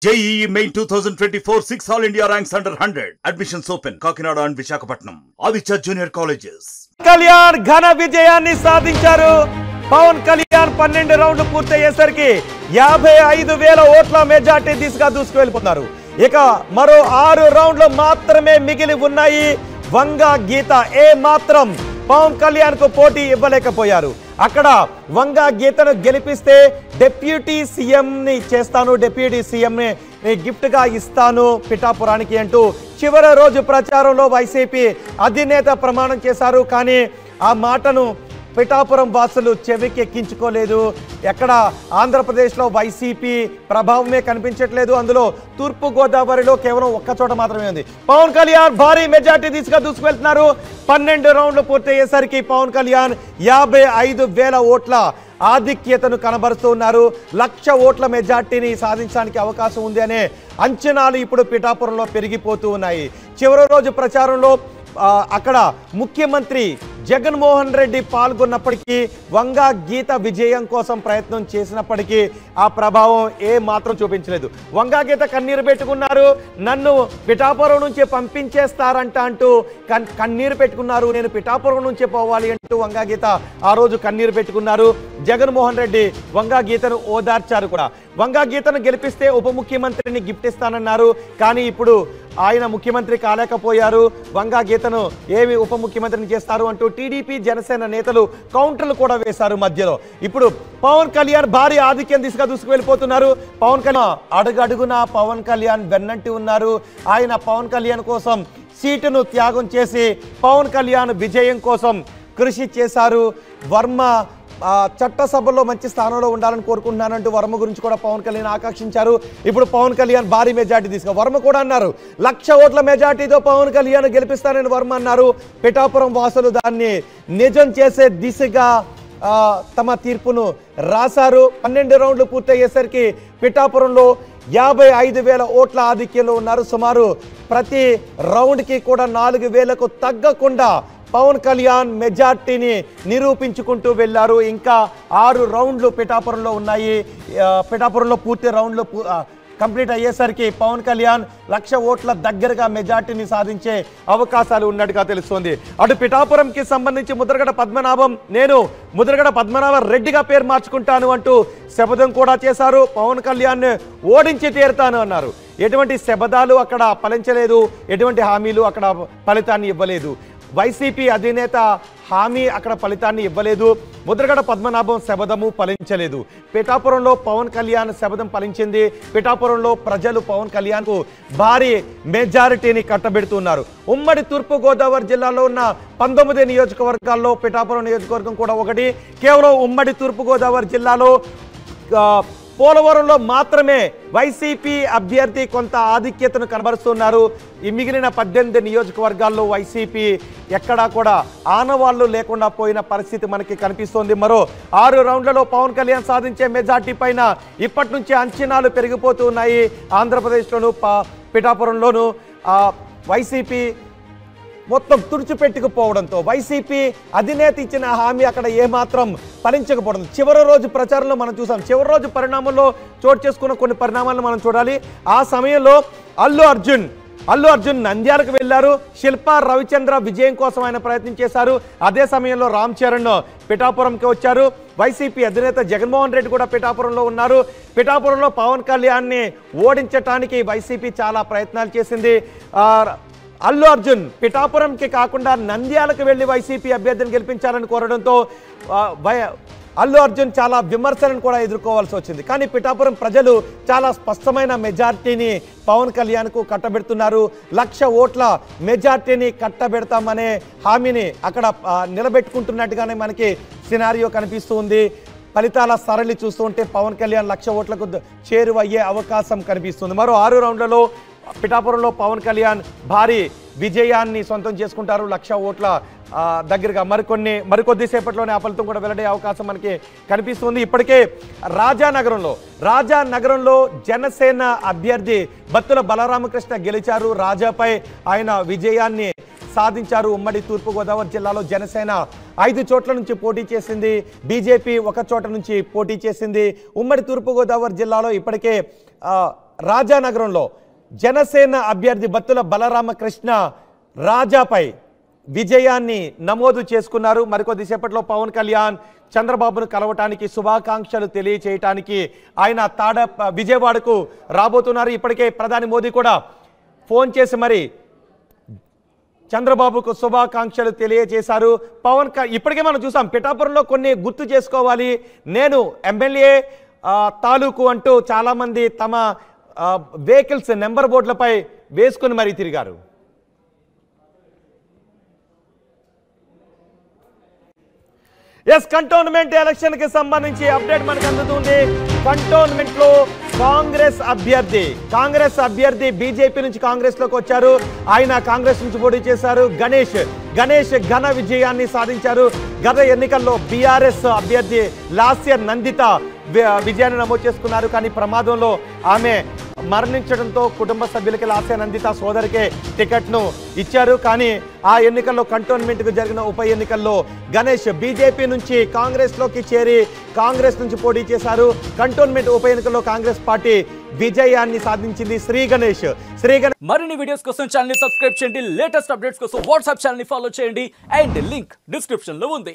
JEE Main 2024 6 All India ranks under 100. Admissions open. Kakinada and Visakhapatnam. Aditya Junior Colleges. Kalyan ఘన విజయాన్ని సాధించారు. పవన్ కళ్యాణ్ 12 రౌండ్లు పూర్తయ్యేసరికి 55,000 ఓట్ల మెజార్టీ దిశగా దూసుకువెళ్తున్నారు. ఇక మరో 6 రౌండ్లు మాత్రమే మిగిలి ఉన్నాయి. వంగ గీత ఏ మాత్రం పవన్ కళ్యాణ్ కు పోటీ ఇవ్వలేకపోయారు. అక్కడ వంగ గీతను గెలిపిస్తే డిప్యూటీ సీఎం ని చేస్తాను, డిప్యూటీ సీఎం ని గిఫ్ట్ గా ఇస్తాను పిఠాపురానికి అంటూ చివరి రోజు ప్రచారంలో వైసీపీ అధినేత ప్రమాణం చేశారు. కానీ ఆ మాటను పిఠాపురం వాసులు చెవికెక్కించుకోలేదు. ఎక్కడ ఆంధ్రప్రదేశ్లో వైసీపీ ప్రభావమే కనిపించట్లేదు. అందులో తూర్పు గోదావరిలో కేవలం ఒక్క చోట మాత్రమే ఉంది. పవన్ కళ్యాణ్ భారీ మెజార్టీ దిశగా దూసుకువెళ్తున్నారు. 12 రౌండ్లు పూర్తయ్యేసరికి పవన్ కళ్యాణ్ 55,000 ఓట్ల ఆధిక్యతను కనబరుస్తూ ఉన్నారు. 1,00,000 ఓట్ల మెజార్టీని సాధించడానికి అవకాశం ఉంది అనే అంచనాలు ఇప్పుడు పిఠాపురంలో పెరిగిపోతూ ఉన్నాయి. చివరి రోజు ప్రచారంలో అక్కడ ముఖ్యమంత్రి జగన్మోహన్ రెడ్డి పాల్గొన్నప్పటికీ వంగ గీత విజయం కోసం ప్రయత్నం చేసినప్పటికీ ఆ ప్రభావం ఏ మాత్రం చూపించలేదు. వంగ గీత కన్నీరు పెట్టుకున్నారు. నన్ను పిఠాపురం నుంచి పంపించేస్తారంట అంటూ కన్నీరు పెట్టుకున్నారు. నేను పిఠాపురం నుంచి పోవాలి అంటూ వంగ గీత ఆ రోజు కన్నీరు పెట్టుకున్నారు. జగన్మోహన్ రెడ్డి వంగ గీతను ఓదార్చారు కూడా. వంగ గీతను గెలిపిస్తే ఉప ముఖ్యమంత్రిని గిఫ్ట్ ఇస్తానన్నారు. కానీ ఇప్పుడు ఆయన ముఖ్యమంత్రి కాలేకపోయారు. వంగ గీతను ఏమి ఉప ముఖ్యమంత్రిని చేస్తారు అంటూ టీడీపీ జనసేన నేతలు కౌంటర్లు కూడా వేశారు మధ్యలో. ఇప్పుడు పవన్ కళ్యాణ్ భారీ ఆధిక్యం దిశగా దూసుకువెళ్ళిపోతున్నారు. పవన్ కళ్యాణ్ అడుగడుగున పవన్ కళ్యాణ్ వెన్నంటి ఉన్నారు. ఆయన పవన్ కళ్యాణ్ కోసం సీటును త్యాగం చేసి పవన్ కళ్యాణ్ విజయం కోసం కృషి చేశారు. వర్మ చట్టసభలో మంచి స్థానంలో ఉండాలని కోరుకుంటున్నానంటూ వర్మ గురించి కూడా పవన్ కళ్యాణ్ ఆకాంక్షించారు. ఇప్పుడు పవన్ కళ్యాణ్ భారీ మెజార్టీ తీసుకు వర్మ కూడా అన్నారు. 1,00,000 ఓట్ల మెజార్టీతో పవన్ కళ్యాణ్ గెలిపిస్తానని వర్మ అన్నారు. పిఠాపురం వాసులు దాన్ని నిజం చేసే దిశగా తమ తీర్పును రాశారు. 12 రౌండ్లు పూర్తయ్యేసరికి పిఠాపురంలో 55,000 ఓట్ల ఆధిక్యంలో ఉన్నారు. సుమారు ప్రతి రౌండ్కి కూడా 4,000కు తగ్గకుండా పవన్ కళ్యాణ్ మెజార్టీని నిరూపించుకుంటూ వెళ్ళారు. ఇంకా 6 రౌండ్లు పిఠాపురంలో ఉన్నాయి. పిఠాపురంలో పూర్తి రౌండ్లు కంప్లీట్ అయ్యేసరికి పవన్ కళ్యాణ్ 1,00,000 ఓట్ల దగ్గరగా మెజార్టీని సాధించే అవకాశాలు ఉన్నట్టుగా తెలుస్తోంది. అటు పిఠాపురంకి సంబంధించి ముద్రగడ పద్మనాభం నేను ముద్రగడ పద్మనాభ రెడ్డిగా పేరు మార్చుకుంటాను అంటూ శపథం కూడా చేశారు. పవన్ కళ్యాణ్ ఓడించి తీరుతాను అన్నారు. ఎటువంటి శపథాలు అక్కడ ఫలించలేదు. ఎటువంటి హామీలు అక్కడ ఫలితాన్ని ఇవ్వలేదు. వైసీపీ అధినేత హామీ అక్కడ ఫలితాన్ని ఇవ్వలేదు. ముద్రగడ పద్మనాభం శబదము ఫలించలేదు. పిఠాపురంలో పవన్ కళ్యాణ్ శబదం ఫలించింది. పిఠాపురంలో ప్రజలు పవన్ కళ్యాణ్కు భారీ మెజారిటీని కట్టబెడుతున్నారు. ఉమ్మడి తూర్పు గోదావరి జిల్లాలో ఉన్న 19 నియోజకవర్గాల్లో పిఠాపురం నియోజకవర్గం కూడా ఒకటి. కేవలం ఉమ్మడి తూర్పు గోదావరి జిల్లాలో పోలవరంలో మాత్రమే వైసీపీ అభ్యర్థి కొంత ఆధిక్యతను కనబరుస్తున్నారు. ఈ మిగిలిన 18 నియోజకవర్గాల్లో వైసీపీ ఎక్కడా కూడా ఆనవాళ్లు లేకుండా పోయిన పరిస్థితి మనకి కనిపిస్తోంది. మరో 6 రౌండ్లలో పవన్ కళ్యాణ్ సాధించే మెజార్టీ పైన ఇప్పటి నుంచి అంచనాలు పెరిగిపోతూ ఉన్నాయి. ఆంధ్రప్రదేశ్లోను పిఠాపురంలోను వైసీపీ మొత్తం తుడిచిపెట్టుకుపోవడంతో వైసీపీ అధినేత ఇచ్చిన హామీ అక్కడ ఏమాత్రం ఫలించకపోవడం చివరి రోజు ప్రచారంలో మనం చూసాం. చివరి రోజు పరిణామంలో చోటు చేసుకున్న కొన్ని పరిణామాలను మనం చూడాలి. ఆ సమయంలో అల్లు అర్జున్ నంద్యాలకు వెళ్లారు. శిల్పా రవిచంద్ర విజయం కోసం ఆయన ప్రయత్నం చేశారు. అదే సమయంలో రామ్ చరణ్ పిఠాపురంకి వచ్చారు. వైసీపీ అధినేత జగన్మోహన్ రెడ్డి కూడా పిఠాపురంలో ఉన్నారు. పిఠాపురంలో పవన్ కళ్యాణ్ని ఓడించడానికి వైసీపీ చాలా ప్రయత్నాలు చేసింది. అల్లు అర్జున్ పిఠాపురంకి కాకుండా నంద్యాలకు వెళ్లి వైసీపీ అభ్యర్థిని గెలిపించాలని కోరడంతో అల్లు అర్జున్ చాలా విమర్శలను కూడా ఎదుర్కోవాల్సి వచ్చింది. కానీ పిఠాపురం ప్రజలు చాలా స్పష్టమైన మెజార్టీని పవన్ కళ్యాణ్కు కట్టబెడుతున్నారు. 1,00,000 ఓట్ల మెజార్టీని కట్టబెడతామనే హామీని అక్కడ నిలబెట్టుకుంటున్నట్టుగానే మనకి సినారియో కనిపిస్తుంది. ఫలితాల సరళి చూస్తూ ఉంటే పవన్ కళ్యాణ్ 1,00,000 ఓట్లకు చేరువయ్యే అవకాశం కనిపిస్తుంది. మరో 6 రౌండ్లలో పిఠాపురంలో పవన్ కళ్యాణ్ భారీ విజయాన్ని సొంతం చేసుకుంటారు. 1,00,000 ఓట్ల దగ్గరగా మరికొద్దిసేపట్లోనే ఆ ఫలితం కూడా వెల్లడే అవకాశం మనకి కనిపిస్తుంది. ఇప్పటికే రాజానగరంలో జనసేన అభ్యర్థి బత్తుల బలరామకృష్ణ గెలిచారు. రాజాపై ఆయన విజయాన్ని సాధించారు. ఉమ్మడి తూర్పు గోదావరి జిల్లాలో జనసేన 5 చోట్ల నుంచి పోటీ చేసింది, బీజేపీ 1 చోట నుంచి పోటీ చేసింది. ఉమ్మడి తూర్పు గోదావరి జిల్లాలో ఇప్పటికే రాజానగరంలో జనసేన అభ్యర్థి బత్తుల బలరామకృష్ణ రాజాపై విజయాన్ని నమోదు చేసుకున్నారు. మరికొద్దిసేపట్లో పవన్ కళ్యాణ్ చంద్రబాబును కలవటానికి శుభాకాంక్షలు తెలియచేయటానికి ఆయన విజయవాడకు రాబోతున్నారు. ఇప్పటికే ప్రధాని మోదీ కూడా ఫోన్ చేసి మరి చంద్రబాబుకు శుభాకాంక్షలు తెలియజేశారు. ఇప్పటికే మనం చూసాం పిఠాపురంలో కొన్ని గుర్తు చేసుకోవాలి, నేను ఎమ్మెల్యే తాలూకు అంటూ చాలామంది తమ వెహికల్స్ నెంబర్ బోర్డులపై వేసుకుని మరీ తిరిగారు. కంటోన్మెంట్ ఎలక్షన్ కి సంబంధించి అప్డేట్ మనకు అందుతుంది. కంటోన్మెంట్ లో కాంగ్రెస్ అభ్యర్థి బీజేపీ నుంచి కాంగ్రెస్ లోకి వచ్చారు. ఆయన కాంగ్రెస్ నుంచి పోటీ చేశారు. గణేష్ ఘన విజయాన్ని సాధించారు. గత ఎన్నికల్లో బీఆర్ఎస్ అభ్యర్థి లాస్య నందిత విజయాన్ని నమోదు చేసుకున్నారు. కానీ ప్రమాదంలో ఆమె మరణించడంతో కుటుంబ సభ్యులకి లాస్య నందిత సోదరికే టికెట్ను ఇచ్చారు. కానీ ఆ ఎన్నికల్లో కంటోన్మెంట్కు జరిగిన ఉప ఎన్నికల్లో గణేష్ బీజేపీ నుంచి కాంగ్రెస్లోకి చేరి కాంగ్రెస్ నుంచి పోటీ చేశారు. కంటోన్మెంట్ ఉప ఎన్నికల్లో కాంగ్రెస్ పార్టీ విజయాన్ని సాధించింది. శ్రీ గణేష్ మరిన్ని వీడియోస్ కోసం ఛానల్ ని సబ్స్క్రైబ్ చేయండి. లేటెస్ట్ అప్డేట్స్ కోసం వాట్సాప్ ఛానల్ ని ఫాలో చేయండి. అండ్ లింక్ డిస్క్రిప్షన్ లో ఉంది.